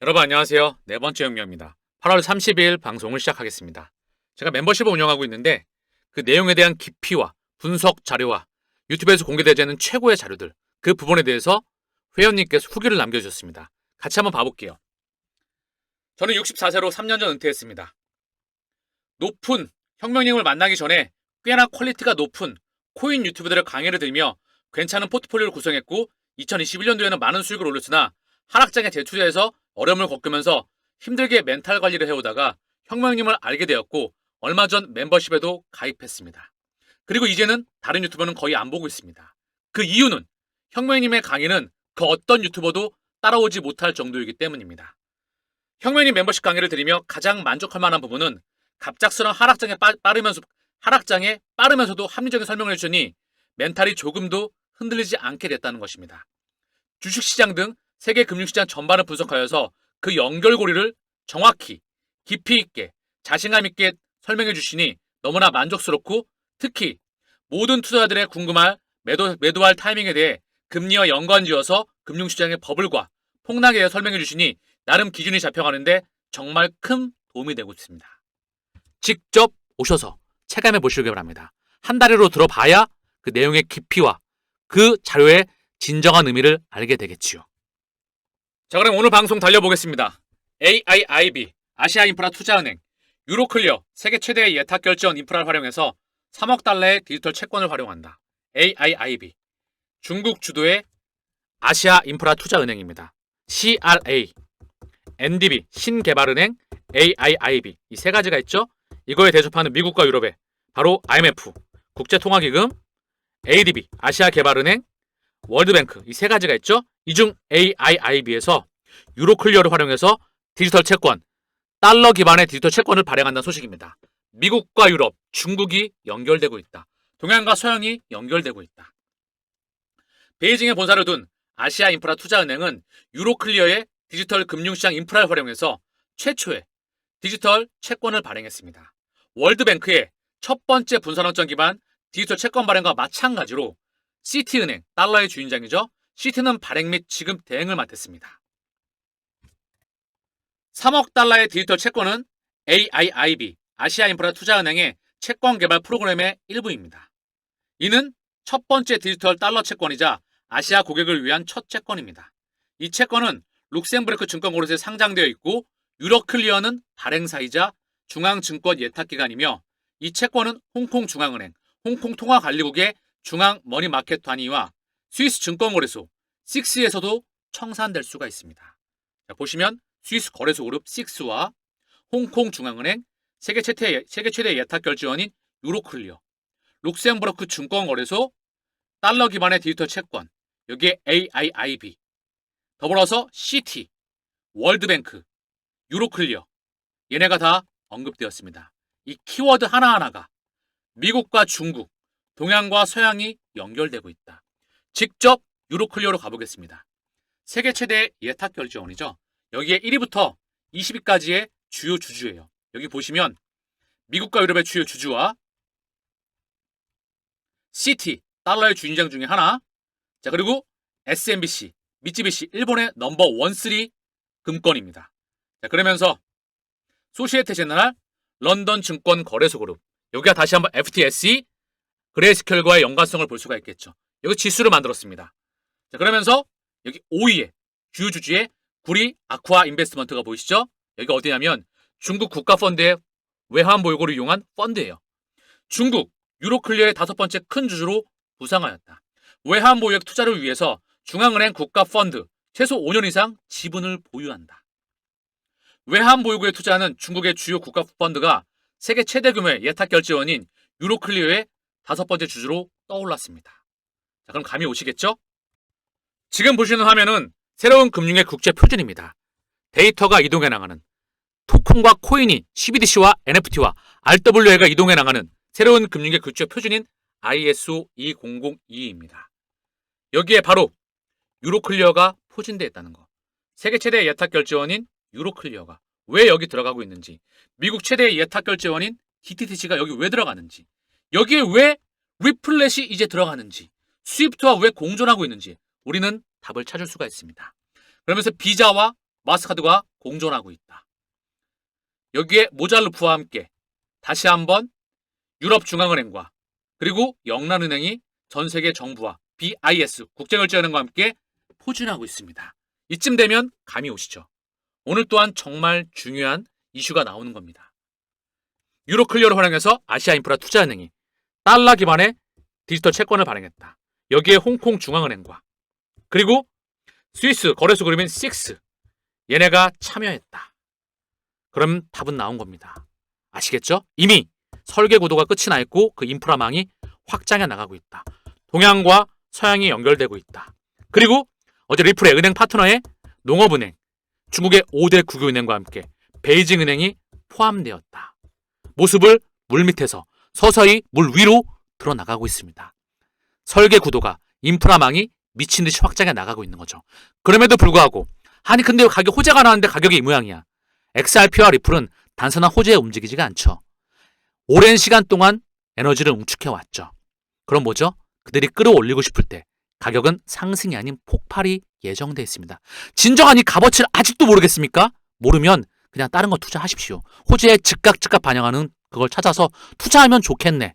여러분 안녕하세요. 네 번째 영역입니다. 8월 30일 방송을 시작하겠습니다. 제가 멤버십을 운영하고 있는데 그 내용에 대한 깊이와 분석 자료와 유튜브에서 공개되지 않은 최고의 자료들 그 부분에 대해서 회원님께서 후기를 남겨주셨습니다. 같이 한번 봐볼게요. 저는 64세로 3년 전 은퇴했습니다. 높은 혁명님을 만나기 전에 꽤나 퀄리티가 높은 코인 유튜브들의 강의를 들으며 괜찮은 포트폴리오를 구성했고 2021년도에는 많은 수익을 올렸으나 하락장에 재투자해서 어려움을 겪으면서 힘들게 멘탈 관리를 해오다가 혁명님을 알게 되었고 얼마 전 멤버십에도 가입했습니다. 그리고 이제는 다른 유튜버는 거의 안 보고 있습니다. 그 이유는 혁명님의 강의는 그 어떤 유튜버도 따라오지 못할 정도이기 때문입니다. 혁명님 멤버십 강의를 들으며 가장 만족할 만한 부분은 갑작스러운 하락장에 빠르면서도 합리적인 설명을 해주니 멘탈이 조금도 흔들리지 않게 됐다는 것입니다. 주식시장 등 세계 금융시장 전반을 분석하여서 그 연결고리를 정확히 깊이 있게 자신감 있게 설명해 주시니 너무나 만족스럽고 특히 모든 투자자들의 궁금할 매도할 타이밍에 대해 금리와 연관지어서 금융시장의 버블과 폭락에 대해 설명해 주시니 나름 기준이 잡혀가는데 정말 큰 도움이 되고 있습니다. 직접 오셔서 체감해 보시기 바랍니다. 한 다리로 들어봐야 그 내용의 깊이와 그 자료의 진정한 의미를 알게 되겠지요. 자, 그럼 오늘 방송 달려보겠습니다. AIIB, 아시아인프라투자은행, 유로클리어, 세계 최대의 예탁결제원 인프라를 활용해서 3억 달러의 디지털 채권을 활용한다. AIIB, 중국 주도의 아시아인프라투자은행입니다. CRA, NDB, 신개발은행, AIIB 이 세 가지가 있죠. 이거에 대접하는 미국과 유럽의 바로 IMF, 국제통화기금, ADB, 아시아개발은행, 월드뱅크 이 세 가지가 있죠. 이 중 AIIB에서 유로클리어를 활용해서 디지털 채권, 달러 기반의 디지털 채권을 발행한다는 소식입니다. 미국과 유럽, 중국이 연결되고 있다. 동양과 서양이 연결되고 있다. 베이징에 본사를 둔 아시아인프라투자은행은 유로클리어의 디지털 금융시장 인프라를 활용해서 최초의 디지털 채권을 발행했습니다. 월드뱅크의 첫 번째 분산원점 기반 디지털 채권 발행과 마찬가지로 시티은행, 달러의 주인장이죠. 시티는 발행 및 지급 대행을 맡았습니다. 3억 달러의 디지털 채권은 AIIB, 아시아인프라투자은행의 채권 개발 프로그램의 일부입니다. 이는 첫 번째 디지털 달러 채권이자 아시아 고객을 위한 첫 채권입니다. 이 채권은 룩셈부르크 증권거래소에 상장되어 있고 유로클리어는 발행사이자 중앙증권 예탁기관이며 이 채권은 홍콩 중앙은행, 홍콩 통화관리국의 중앙 머니마켓 단위와 스위스 증권거래소 6에서도 청산될 수가 있습니다. 자, 보시면 스위스 거래소 그룹 6와 홍콩 중앙은행, 세계 최대 예탁결제원인 유로클리어, 룩셈부르크 증권거래소, 달러 기반의 디지털 채권, 여기에 AIIB, 더불어서 시티, 월드뱅크, 유로클리어 얘네가 다 언급되었습니다. 이 키워드 하나하나가 미국과 중국, 동양과 서양이 연결되고 있다. 직접 유로클리어로 가보겠습니다. 세계 최대 예탁결제원이죠. 여기에 1위부터 20위까지의 주요 주주예요. 여기 보시면 미국과 유럽의 주요 주주와 시티, 달러의 주인장 중에 하나, 자 그리고 SMBC, 미쯔비시, 일본의 넘버 1, 3 금권입니다. 자 그러면서 소시에테 제너럴, 런던 증권 거래소 그룹, 여기가 다시 한번 FTSE, 그레이스켈과의 연관성을 볼 수가 있겠죠. 여기 지수를 만들었습니다. 자 그러면서 여기 5위에 주요 주주의 구리 아쿠아 인베스트먼트가 보이시죠? 여기가 어디냐면 중국 국가펀드의 외환 보유고를 이용한 펀드예요. 중국 유로클리어의 5번째 큰 주주로 부상하였다. 외환 보유액 투자를 위해서 중앙은행 국가펀드 최소 5년 이상 지분을 보유한다. 외환 보유고에 투자하는 중국의 주요 국가펀드가 세계 최대 규모의 예탁결제원인 유로클리어의 5번째 주주로 떠올랐습니다. 자, 그럼 감이 오시겠죠? 지금 보시는 화면은 새로운 금융의 국제 표준입니다. 데이터가 이동해 나가는 토큰과 코인이 CBDC와 NFT와 RWA가 이동해 나가는 새로운 금융의 국제 표준인 ISO 20022입니다. 여기에 바로 유로클리어가 포진되어 있다는 거. 세계 최대 예탁결제원인 유로클리어가 왜 여기 들어가고 있는지, 미국 최대 예탁결제원인 DTC가 여기 왜 들어가는지, 여기에 왜 리플렛이 이제 들어가는지, 스위프트와 왜 공존하고 있는지 우리는 답을 찾을 수가 있습니다. 그러면서 비자와 마스터카드가 공존하고 있다. 여기에 모잘루프와 함께 다시 한번 유럽중앙은행과 그리고 영란은행이 전 세계 정부와 BIS 국제결제은행과 함께 포진하고 있습니다. 이쯤 되면 감이 오시죠. 오늘 또한 정말 중요한 이슈가 나오는 겁니다. 유로클리어를 활용해서 아시아인프라 투자은행이 달러 기반의 디지털 채권을 발행했다. 여기에 홍콩 중앙은행과 그리고 스위스 거래소 그룹인 식스 얘네가 참여했다. 그럼 답은 나온 겁니다. 아시겠죠? 이미 설계 구도가 끝이 나 있고 그 인프라망이 확장해 나가고 있다. 동양과 서양이 연결되고 있다. 그리고 어제 리플의 은행 파트너의 농업은행, 중국의 5대 국유은행과 함께 베이징은행이 포함되었다. 모습을 물밑에서 서서히 물 위로 드러나가고 있습니다. 설계 구도가 인프라망이 미친 듯이 확장해 나가고 있는 거죠. 그럼에도 불구하고 아니 근데 가격 호재가 나왔는데 가격이 이 모양이야. XRP와 리플은 단순한 호재에 움직이지가 않죠. 오랜 시간 동안 에너지를 응축해 왔죠. 그럼 뭐죠? 그들이 끌어올리고 싶을 때 가격은 상승이 아닌 폭발이 예정돼 있습니다. 진정한 이 값어치를 아직도 모르겠습니까? 모르면 그냥 다른 거 투자하십시오. 호재에 즉각 반영하는 그걸 찾아서 투자하면 좋겠네.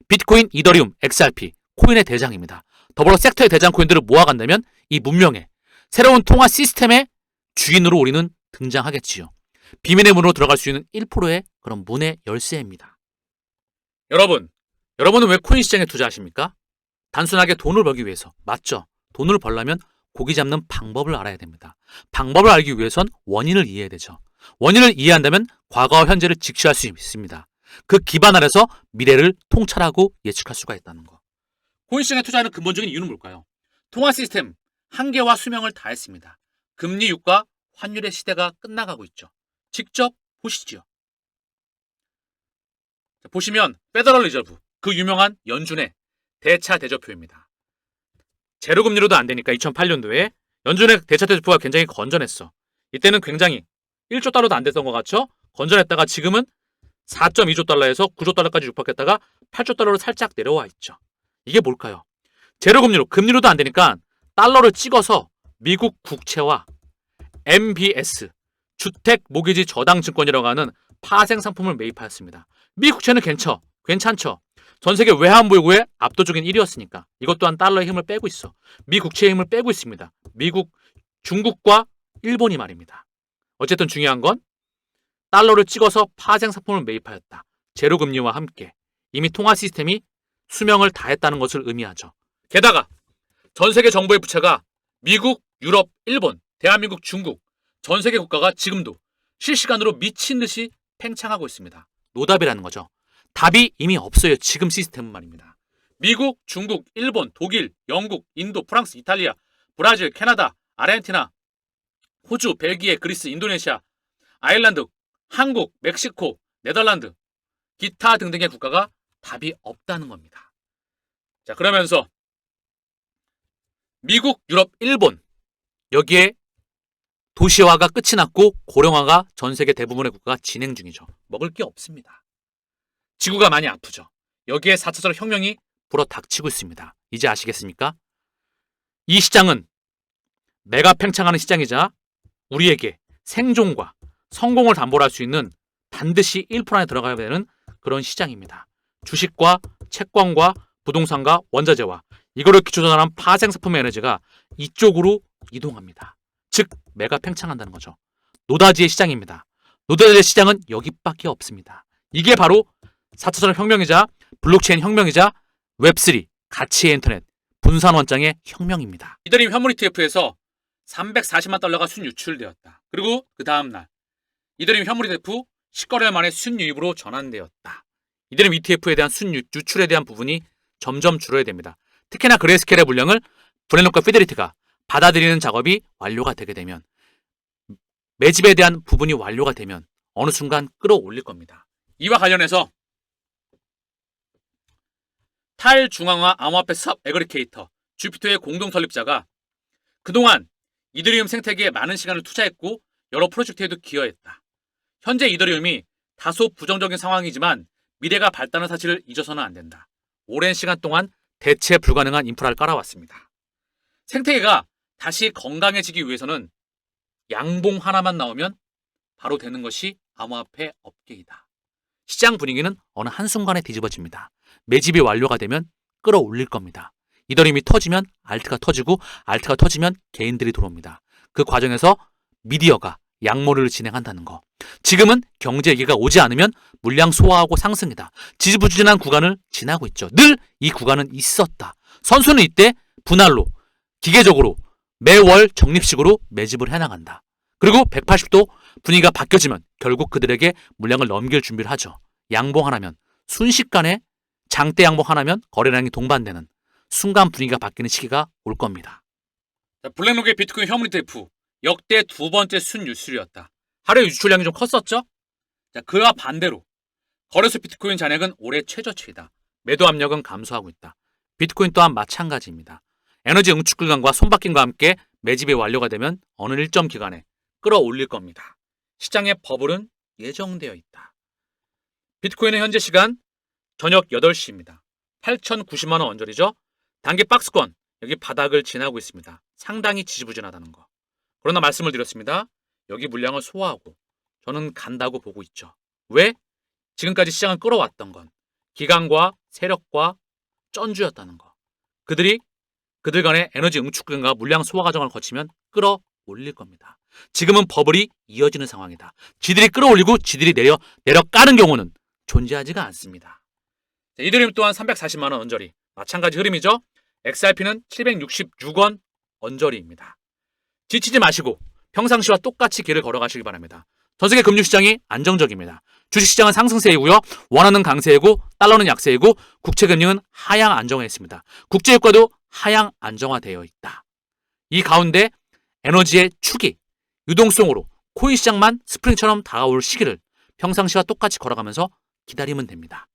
비트코인, 이더리움, XRP, 코인의 대장입니다. 더불어 섹터의 대장 코인들을 모아간다면 이 문명의 새로운 통화 시스템의 주인으로 우리는 등장하겠지요. 비밀의 문으로 들어갈 수 있는 1%의 그런 문의 열쇠입니다. 여러분은 왜 코인 시장에 투자하십니까? 단순하게 돈을 벌기 위해서. 맞죠? 돈을 벌려면 고기 잡는 방법을 알아야 됩니다. 방법을 알기 위해선 원인을 이해해야 되죠. 원인을 이해한다면 과거와 현재를 직시할 수 있습니다. 그 기반 아래서 미래를 통찰하고 예측할 수가 있다는 거. 코인 시장에 투자하는 근본적인 이유는 뭘까요? 통화 시스템 한계와 수명을 다했습니다. 금리 유가 환율의 시대가 끝나가고 있죠. 직접 보시지요. 보시면 페더럴 리저브, 그 유명한 연준의 대차 대조표입니다. 제로금리로도 안 되니까 2008년도에 연준의 대차 대조표가 굉장히 건전했어. 이때는 굉장히 1조 달러도 안 됐던 것 같죠? 건전했다가 지금은 4.2조 달러에서 9조 달러까지 육박했다가 8조 달러로 살짝 내려와 있죠. 이게 뭘까요? 제로금리로, 금리로도 안 되니까 달러를 찍어서 미국 국채와 MBS, 주택 모기지 저당 증권이라고 하는 파생 상품을 매입하였습니다. 미 국채는 괜찮죠. 전 세계 외환 보유고의 압도적인 1위였으니까 이것 또한 달러의 힘을 빼고 있어. 미 국채의 힘을 빼고 있습니다. 미국, 중국과 일본이 말입니다. 어쨌든 중요한 건 달러를 찍어서 파생 상품을 매입하였다. 제로금리와 함께 이미 통화 시스템이 수명을 다했다는 것을 의미하죠. 게다가 전 세계 정부의 부채가 미국, 유럽, 일본, 대한민국, 중국 전 세계 국가가 지금도 실시간으로 미친 듯이 팽창하고 있습니다. 노답이라는 거죠. 답이 이미 없어요. 지금 시스템은 말입니다. 미국, 중국, 일본, 독일, 영국, 인도, 프랑스, 이탈리아, 브라질, 캐나다, 아르헨티나, 호주, 벨기에, 그리스, 인도네시아, 아일랜드, 한국, 멕시코, 네덜란드, 기타 등등의 국가가 답이 없다는 겁니다. 자, 그러면서 미국, 유럽, 일본 여기에 도시화가 끝이 났고 고령화가 전 세계 대부분의 국가가 진행 중이죠. 먹을 게 없습니다. 지구가 많이 아프죠. 여기에 4차선 혁명이 불어닥치고 있습니다. 이제 아시겠습니까? 이 시장은 메가 팽창하는 시장이자 우리에게 생존과 성공을 담보로 할 수 있는 반드시 1% 안에 들어가야 되는 그런 시장입니다. 주식과 채권과 부동산과 원자재와 이거를 기초로 한 파생상품의 에너지가 이쪽으로 이동합니다. 즉 메가 팽창한다는 거죠. 노다지의 시장입니다. 노다지의 시장은 여기밖에 없습니다. 이게 바로 4차선 혁명이자 블록체인 혁명이자 웹3 가치의 인터넷 분산 원장의 혁명입니다. 이더리움 현물 ETF에서 340만 달러가 순유출되었다. 그리고 그 다음날 이더리움 현물 ETF 10거래일 만에 순유입으로 전환되었다. 이더리움 ETF에 대한 순유출에 대한 부분이 점점 줄어야 됩니다. 특히나 그레이스케일의 물량을 브랜록과 피델리티가 받아들이는 작업이 완료가 되게 되면 매집에 대한 부분이 완료가 되면 어느 순간 끌어올릴 겁니다. 이와 관련해서 탈중앙화 암호화폐 사업 애그리게이터 주피터의 공동 설립자가 그동안 이더리움 생태계에 많은 시간을 투자했고 여러 프로젝트에도 기여했다. 현재 이더리움이 다소 부정적인 상황이지만 미래가 밝다는 사실을 잊어서는 안 된다. 오랜 시간 동안 대체 불가능한 인프라를 깔아왔습니다. 생태계가 다시 건강해지기 위해서는 양봉 하나만 나오면 바로 되는 것이 암호화폐 업계이다. 시장 분위기는 어느 한순간에 뒤집어집니다. 매집이 완료가 되면 끌어올릴 겁니다. 이더리움이 터지면 알트가 터지고 알트가 터지면 개인들이 들어옵니다. 그 과정에서 미디어가 양모를 진행한다는 거. 지금은 경제 얘기가 오지 않으면 물량 소화하고 상승이다. 지지부진한 구간을 지나고 있죠. 늘 이 구간은 있었다. 선수는 이때 분할로 기계적으로 매월 적립식으로 매집을 해나간다. 그리고 180도 분위기가 바뀌어지면 결국 그들에게 물량을 넘길 준비를 하죠. 양봉 하나면 순식간에 장대 양봉 하나면 거래량이 동반되는 순간 분위기가 바뀌는 시기가 올 겁니다. 블랙록의 비트코인 혐오 ETF 역대 두 번째 순유출이었다. 하루 유출량이 좀 컸었죠? 그와 반대로 거래소 비트코인 잔액은 올해 최저치이다. 매도 압력은 감소하고 있다. 비트코인 또한 마찬가지입니다. 에너지 응축 기간과 손바뀜과 함께 매집이 완료가 되면 어느 일정 기간에 끌어올릴 겁니다. 시장의 버블은 예정되어 있다. 비트코인의 현재 시간 저녁 8시입니다. 8,090만 원 언저리죠. 단기 박스권 여기 바닥을 지나고 있습니다. 상당히 지지부진하다는 거. 그러나 말씀을 드렸습니다. 여기 물량을 소화하고 저는 간다고 보고 있죠. 왜? 지금까지 시장을 끌어왔던 건 기관과 세력과 쩐주였다는 거. 그들 간의 에너지 응축 기간과 물량 소화 과정을 거치면 끌어올릴 겁니다. 지금은 버블이 이어지는 상황이다. 지들이 끌어올리고 지들이 내려 까는 경우는 존재하지가 않습니다. 이더리움 또한 340만 원 언저리 마찬가지 흐름이죠. XRP는 766원 언저리입니다. 지치지 마시고 평상시와 똑같이 길을 걸어가시기 바랍니다. 전세계 금융시장이 안정적입니다. 주식시장은 상승세이고요. 원화는 강세이고 달러는 약세이고 국채금융은 하향 안정화했습니다. 국제유가도 하향 안정화되어 있다. 이 가운데 에너지의 축이 유동성으로 코인 시장만 스프링처럼 다가올 시기를 평상시와 똑같이 걸어가면서 기다리면 됩니다.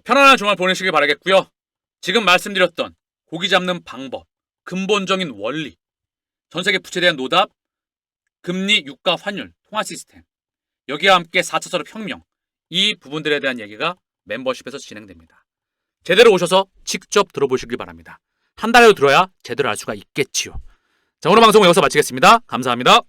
편안한 주말 보내시길 바라겠고요. 지금 말씀드렸던 고기 잡는 방법, 근본적인 원리, 전세계 부채에 대한 노답, 금리, 유가, 환율, 통화 시스템, 여기와 함께 4차 산업혁명, 이 부분들에 대한 얘기가 멤버십에서 진행됩니다. 제대로 오셔서 직접 들어보시길 바랍니다. 한 달에 들어야 제대로 알 수가 있겠지요. 자, 오늘 방송은 여기서 마치겠습니다. 감사합니다.